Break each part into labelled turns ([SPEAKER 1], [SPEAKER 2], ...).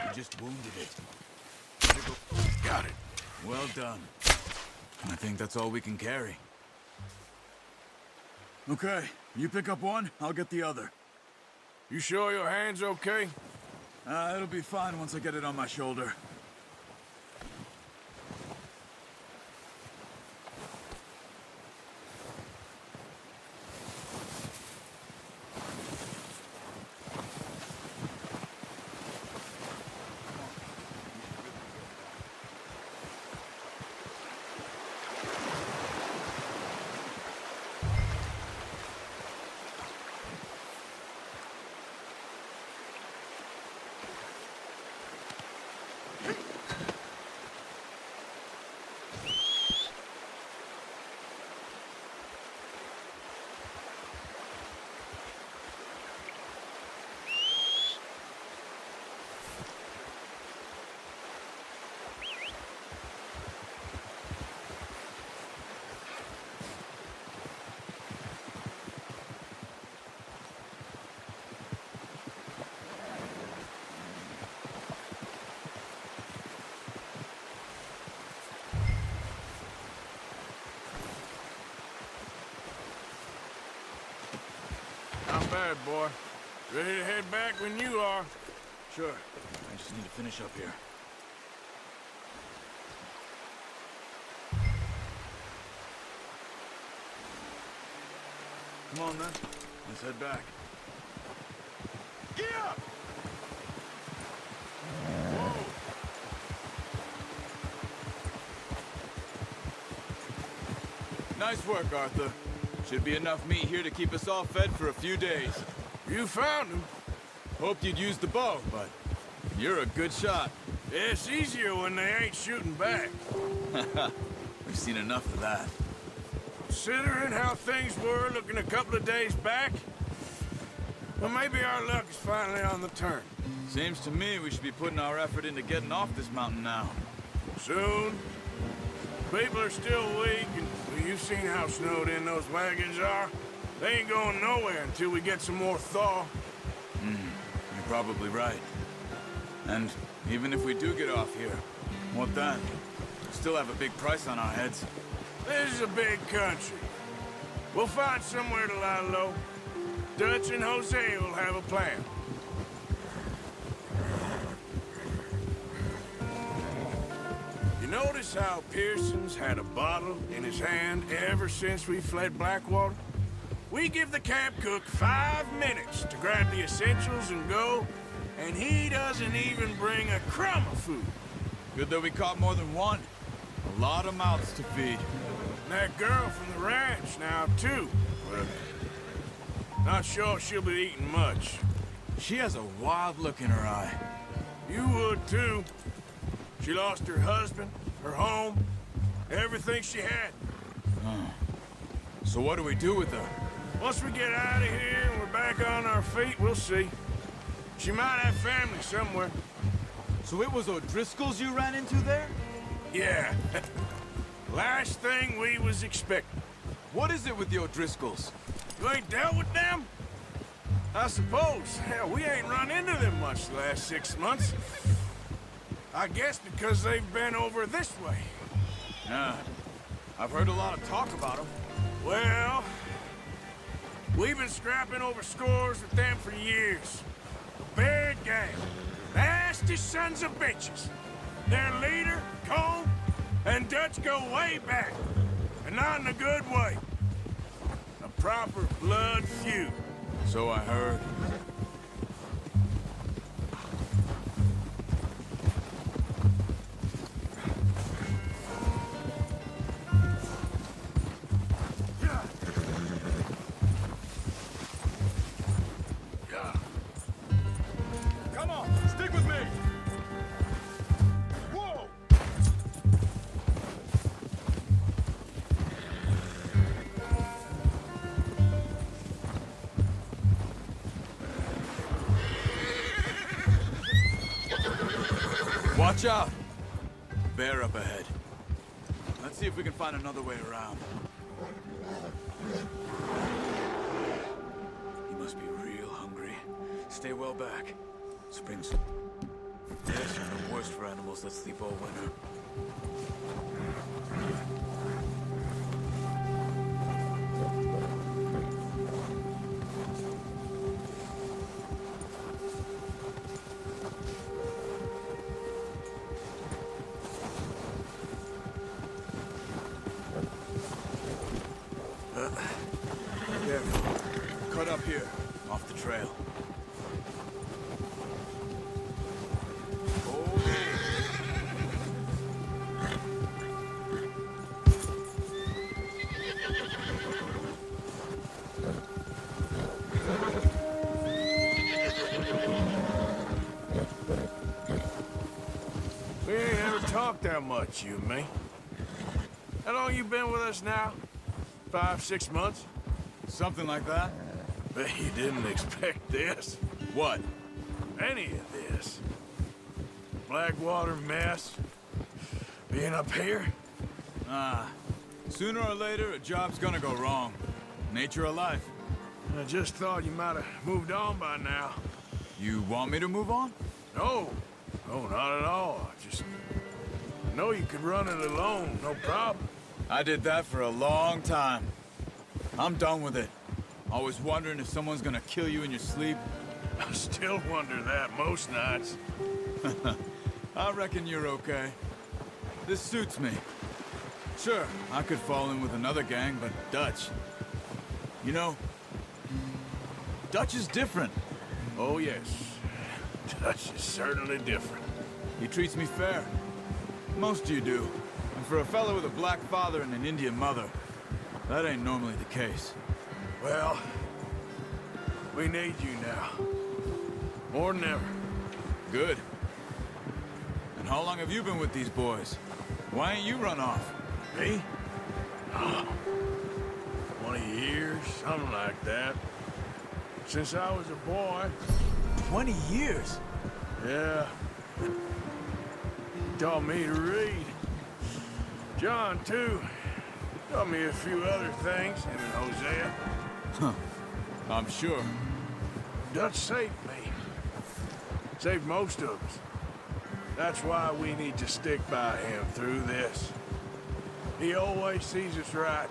[SPEAKER 1] You just wounded it. Got it. Well done. I think that's all we can carry.
[SPEAKER 2] Okay, you pick up one, I'll get the other.
[SPEAKER 3] You sure your hand's okay?
[SPEAKER 2] It'll be fine once I get it on my shoulder.
[SPEAKER 3] Not bad, boy. Ready to head back when you are.
[SPEAKER 1] Sure. I just need to finish up here.
[SPEAKER 2] Come on, then. Let's head back.
[SPEAKER 3] Get up!
[SPEAKER 1] Nice work, Arthur. Should be enough meat here to keep us all fed for a few days.
[SPEAKER 3] You found him.
[SPEAKER 1] Hoped you'd use the bow, but you're a good shot.
[SPEAKER 3] It's easier when they ain't shooting back.
[SPEAKER 1] We've seen enough of that.
[SPEAKER 3] Considering how things were looking a couple of days back, well, maybe our luck is finally on the turn.
[SPEAKER 1] Seems to me we should be putting our effort into getting off this mountain now.
[SPEAKER 3] Soon. People are still weak, and well, you've seen how snowed in those wagons are. They ain't going nowhere until we get some more thaw.
[SPEAKER 1] You're probably right. And even if we do get off here, what then? We still have a big price on our heads.
[SPEAKER 3] This is a big country. We'll find somewhere to lie low. Dutch and Jose will have a plan. You notice how Pearson's had a bottle in his hand ever since we fled Blackwater? We give the camp cook 5 minutes to grab the essentials and go, and he doesn't even bring a crumb of food.
[SPEAKER 1] Good that we caught more than one. A lot of mouths to feed.
[SPEAKER 3] And that girl from the ranch now, too. But not sure she'll be eating much.
[SPEAKER 1] She has a wild look in her eye.
[SPEAKER 3] You would, too. She lost her husband, her home, everything she had.
[SPEAKER 1] So what do we do with her?
[SPEAKER 3] Once we get out of here and we're back on our feet, we'll see. She might have family somewhere.
[SPEAKER 1] So it was O'Driscoll's you ran into there?
[SPEAKER 3] Yeah. Last thing we was expecting.
[SPEAKER 1] What is it with the O'Driscolls?
[SPEAKER 3] You ain't dealt with them? I suppose. Hell, we ain't run into them much the last 6 months. I guess because they've been over this way.
[SPEAKER 1] Yeah. I've heard a lot of talk about them.
[SPEAKER 3] Well, we've been scrapping over scores with them for years. A bad gang. Nasty sons of bitches. Their leader, Cole, and Dutch go way back. And not in a good way. A proper blood feud.
[SPEAKER 1] So I heard.
[SPEAKER 3] Come on, stick with me! Whoa!
[SPEAKER 1] Watch out! Bear up ahead. Let's see if we can find another way around. He must be real hungry. Stay well back. Spring's... This is the worst for animals that sleep all winter. Careful. Cut up here, off the trail.
[SPEAKER 3] We ain't ever talked that much, you and me. How long you been with us now? 5, 6 months?
[SPEAKER 1] Something like that?
[SPEAKER 3] Bet you didn't expect this.
[SPEAKER 1] What?
[SPEAKER 3] Any of this. Blackwater mess. Being up here?
[SPEAKER 1] Sooner or later, a job's gonna go wrong. Nature of life.
[SPEAKER 3] I just thought you might have moved on by now.
[SPEAKER 1] You want me to move on?
[SPEAKER 3] No. No, not at all. I just know you could run it alone, no problem.
[SPEAKER 1] I did that for a long time. I'm done with it. Always wondering if someone's gonna kill you in your sleep.
[SPEAKER 3] I still wonder that most nights.
[SPEAKER 1] I reckon you're okay. This suits me. Sure, I could fall in with another gang, but Dutch... You know, Dutch is different.
[SPEAKER 3] Oh, yes. Dutch is certainly different.
[SPEAKER 1] He treats me fair. Most of you do. And for a fellow with a black father and an Indian mother, that ain't normally the case.
[SPEAKER 3] Well, we need you now. More than ever.
[SPEAKER 1] Good. And how long have you been with these boys? Why ain't you run off?
[SPEAKER 3] Me? Oh, 20 years, something like that. Since I was a boy.
[SPEAKER 1] 20 years?
[SPEAKER 3] Yeah. Taught me to read. John, too. Taught me a few other things, him and Hosea.
[SPEAKER 1] Huh. I'm sure.
[SPEAKER 3] Dutch saved me. Saved most of us. That's why we need to stick by him through this. He always sees us right.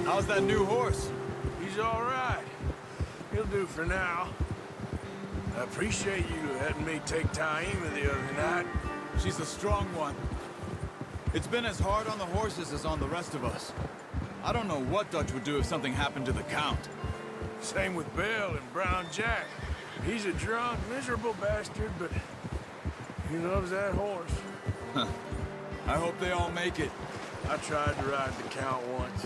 [SPEAKER 1] How's that new horse?
[SPEAKER 3] He's all right. He'll do for now. I appreciate you letting me take Taima the other night.
[SPEAKER 1] She's a strong one. It's been as hard on the horses as on the rest of us. I don't know what Dutch would do if something happened to the Count.
[SPEAKER 3] Same with Bill and Brown Jack. He's a drunk, miserable bastard, but he loves that horse.
[SPEAKER 1] I hope they all make it.
[SPEAKER 3] I tried to ride the Count once.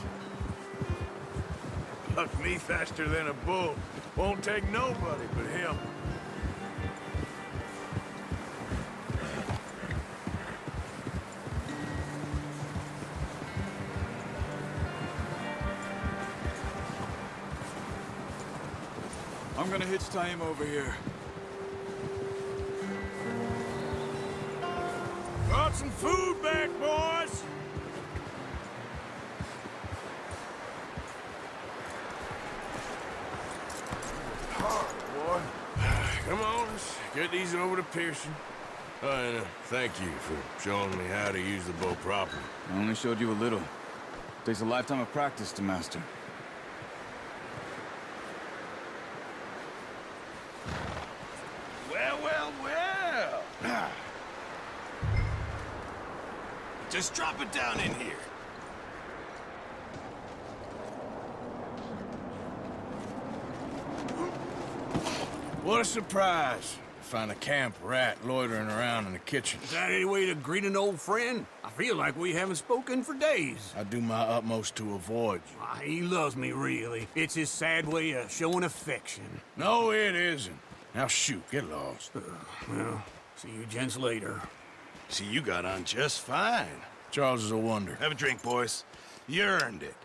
[SPEAKER 3] Bucked me faster than a bull. Won't take nobody but him.
[SPEAKER 1] I'm gonna hitch Taima over here.
[SPEAKER 3] Brought some food back, boys! Hard, boy. Come on, let's get these over to Pearson. And thank you for showing me how to use the bow properly.
[SPEAKER 1] I only showed you a little. Takes a lifetime of practice to master.
[SPEAKER 3] Well, well, well. Just drop it down in here. What a surprise. Find a camp rat loitering around in the kitchen.
[SPEAKER 4] Is that any way to greet an old friend? I feel like we haven't spoken for days.
[SPEAKER 3] I do my utmost to avoid you.
[SPEAKER 4] He loves me, really. It's his sad way of showing affection.
[SPEAKER 3] No, it isn't. Now shoot, get lost.
[SPEAKER 4] Well, see you gents later.
[SPEAKER 5] See, you got on just fine.
[SPEAKER 3] Charles is a wonder.
[SPEAKER 5] Have a drink, boys. You earned it.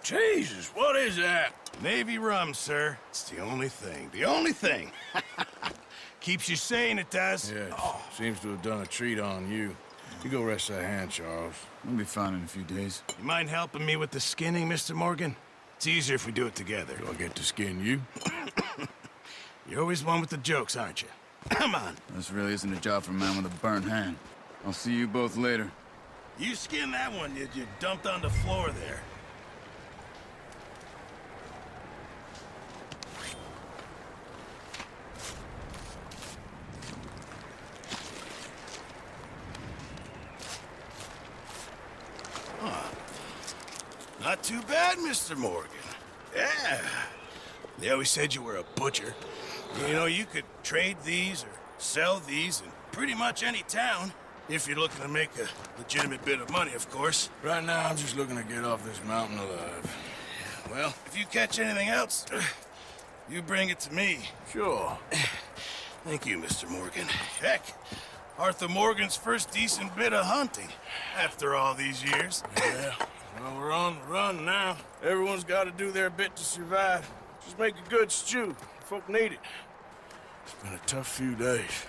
[SPEAKER 3] Jesus, what is that?
[SPEAKER 5] Navy rum, sir. It's the only thing. The only thing. Keeps you sane, it does.
[SPEAKER 3] Yes, seems to have done a treat on you. You go rest that hand, Charles.
[SPEAKER 1] I'll be fine in a few days.
[SPEAKER 5] You mind helping me with the skinning, Mr. Morgan? It's easier if we do it together.
[SPEAKER 4] Do I get to skin you?
[SPEAKER 5] You're always one with the jokes, aren't you? Come on.
[SPEAKER 1] This really isn't a job for a man with a burnt hand. I'll see you both later.
[SPEAKER 5] You skinned that one you dumped on the floor there. Not too bad, Mr. Morgan. Yeah. They always said you were a butcher. You know, you could trade these or sell these in pretty much any town. If you're looking to make a legitimate bit of money, of course.
[SPEAKER 4] Right now, I'm just looking to get off this mountain alive.
[SPEAKER 5] Well, if you catch anything else, you bring it to me.
[SPEAKER 4] Sure.
[SPEAKER 5] Thank you, Mr. Morgan. Heck, Arthur Morgan's first decent bit of hunting after all these years.
[SPEAKER 3] Yeah, well, we're on the run now. Everyone's got to do their bit to survive. Just make a good stew. Folk need it. It's been a tough few days.